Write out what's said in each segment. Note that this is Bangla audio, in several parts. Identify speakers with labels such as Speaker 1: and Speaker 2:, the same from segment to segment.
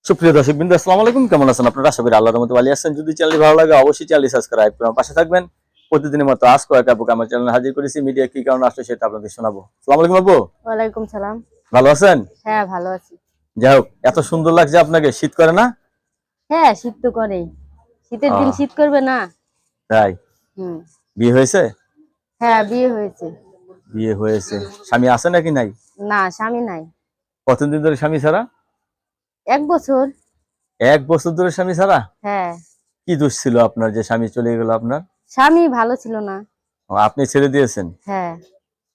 Speaker 1: সুপ্রিয় দর্শকবৃন্দ, আসসালামু আলাইকুম। কেমন আছেন আপনারা? আশা করি আল্লাহর রহমতে ভালো আছেন। যদি চ্যানেলটি ভালো লাগে অবশ্যই চ্যানেলটি সাবস্ক্রাইব করে আমার পাশে থাকবেন। প্রতিদিনের মতো আজকে এক আপুকে আমার চ্যানেলে হাজির করেছি। মিডিয়া কি কারণে আসলে সেটা আপনাদের শোনাবো। আসসালামু আলাইকুম আপু।
Speaker 2: ওয়ালাইকুম সালাম।
Speaker 1: ভালো আছেন?
Speaker 2: হ্যাঁ, ভালো আছি।
Speaker 1: যাই হোক, এত সুন্দর লাগছে আপনাকে। শীত করে না?
Speaker 2: হ্যাঁ, শীত তো করেই। শীতের দিন শীত করবে না?
Speaker 1: তাই?
Speaker 2: হুম।
Speaker 1: বিয়ে হয়েছে?
Speaker 2: হ্যাঁ, বিয়ে হয়েছে।
Speaker 1: বিয়ে হয়েছে। স্বামী আছে নাকি নাই?
Speaker 2: না, স্বামী নাই।
Speaker 1: কতদিন ধরে স্বামী ছাড়া?
Speaker 2: 1 বছর।
Speaker 1: 1 বছর ধরে স্বামী ছাড়া?
Speaker 2: হ্যাঁ।
Speaker 1: কি দোষ ছিল আপনার যে স্বামী চলে গেল আপনার?
Speaker 2: স্বামী ভালো ছিল না।
Speaker 1: আপনি ছেড়ে দিয়েছেন?
Speaker 2: হ্যাঁ।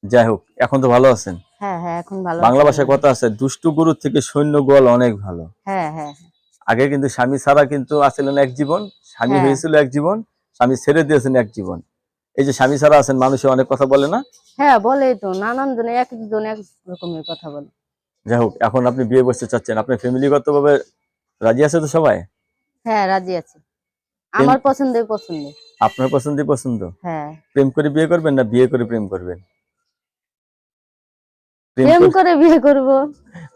Speaker 1: যাই হোক, এখন তো ভালো আছেন।
Speaker 2: হ্যাঁ, হ্যাঁ, এখন ভালো
Speaker 1: বাংলা
Speaker 2: আছি।
Speaker 1: ভাষায় কথা আছে, দুষ্টু গরুর থেকে সৈন্য গোয়াল অনেক ভালো।
Speaker 2: হ্যাঁ, হ্যাঁ,
Speaker 1: আগে কিন্তু স্বামী ছাড়া কিন্তু আসলেন এক জীবন, স্বামী
Speaker 2: হ্যাঁ।
Speaker 1: হয়েছিল এক জীবন, স্বামী ছেড়ে দিয়েছেন এক জীবন। এই যে স্বামী ছাড়া আছেন, মানুষে অনেক কথা বলে না?
Speaker 2: হ্যাঁ, বলেই তো, নানান জনে এক একজন এক রকমের কথা বলে।
Speaker 1: যাই হোক, এখন আপনি বিয়ে বসতে চাচ্ছেন, আপনার ফ্যামিলিগত ভাবে রাজি আছে তো সবাই?
Speaker 2: হ্যাঁ, রাজি আছি।
Speaker 1: প্রেম-
Speaker 2: আমার পছন্দের পছন্দ।
Speaker 1: আপনার পছন্দই পছন্দ?
Speaker 2: হ্যাঁ।
Speaker 1: প্রেম করে বিয়ে করবেন না বিয়ে করে প্রেম করবেন? প্রেম
Speaker 2: প্রেম
Speaker 1: করে
Speaker 2: করে বিয়ে করব।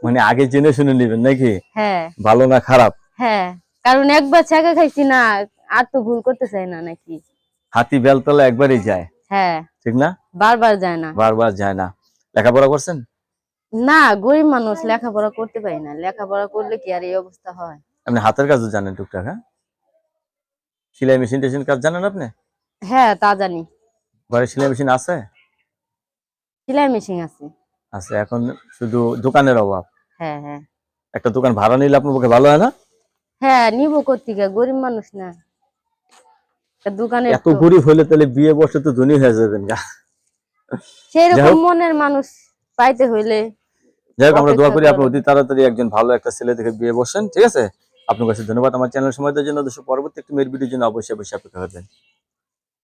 Speaker 1: মানে আগে জেনে শুনে নেবেন নাকি?
Speaker 2: হ্যাঁ।
Speaker 1: ভালো না খারাপ?
Speaker 2: হ্যাঁ, কারণ একবার ছাকা খাইছি না, আর তো ভুল করতে চাই না নাকি?
Speaker 1: হাতি বেলতলা একবারই যায়,
Speaker 2: হ্যাঁ,
Speaker 1: ঠিক না?
Speaker 2: বারবার যায় না।
Speaker 1: বারবার যায় না। লেখাপড়া করছেন?
Speaker 2: না, গরিব মানুষ, লেখাপড়া করতে পারি না। লেখাপড়া করলে কি আর এই অবস্থা হয়?
Speaker 1: আপনি হাতের কাজও জানেন টুকটাক? হ্যাঁ, সেলাই মেশিন টেশিন কাজ জানেন আপনি?
Speaker 2: হ্যাঁ, তা জানি।
Speaker 1: ঘরে সেলাই মেশিন আছে?
Speaker 2: সেলাই মেশিন আছে।
Speaker 1: আছে, এখন শুধু দোকানের অভাব।
Speaker 2: হ্যাঁ, হ্যাঁ।
Speaker 1: একটা দোকান ভাড়া নিলে আপনার পক্ষে ভালো হয় না?
Speaker 2: হ্যাঁ, নিব কোত্থেকে? গরিব মানুষ না। দোকানের
Speaker 1: এত
Speaker 2: তো
Speaker 1: গরিব হলে তাহলে বিয়ে বসে তো ধনী হয়ে যাবেন গা।
Speaker 2: সেই
Speaker 1: যাই
Speaker 2: রকম
Speaker 1: হোক,
Speaker 2: মনের মানুষ পাইতে হইলে
Speaker 1: আমরা দোয়া
Speaker 2: অপেক্ষা
Speaker 1: করি আপনি
Speaker 2: করা
Speaker 1: অতি
Speaker 2: লাগবে।
Speaker 1: তাড়াতাড়ি একজন ভালো একটা ছেলে দেখে বিয়ে বসেন, ঠিক আছে? আপনার কাছে ধন্যবাদ। আমার চ্যানেল সময় দেওয়ার জন্য। পরবর্তী একটি মেয়ের ভিডিওর জন্য অবশ্যই অপেক্ষা করবেন।